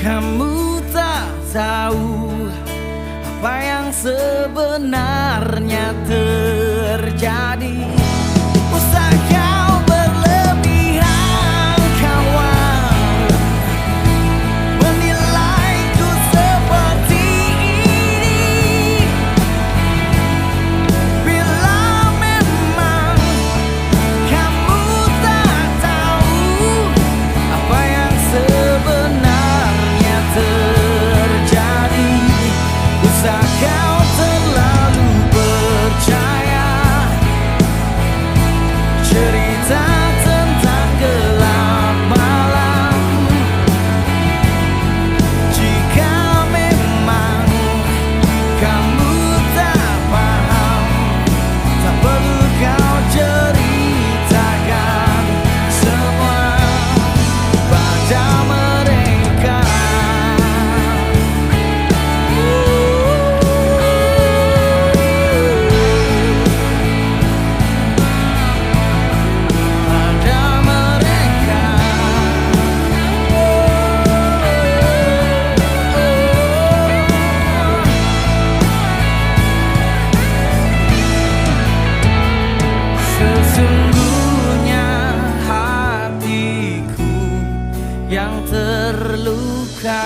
Kamu tak tahu apa yang sebenarnya terjadi. Usah kau berlebihan kawan, menilaiku seperti ini. Bila memang kamu tak tahu apa yang sebenarnya terjadi, usah kau terlalu percaya cerita tentang gelap malam. Jika memang kamu tak paham, tak perlu kau ceritakan semua pada mereka. Sesungguhnya hatiku yang terluka.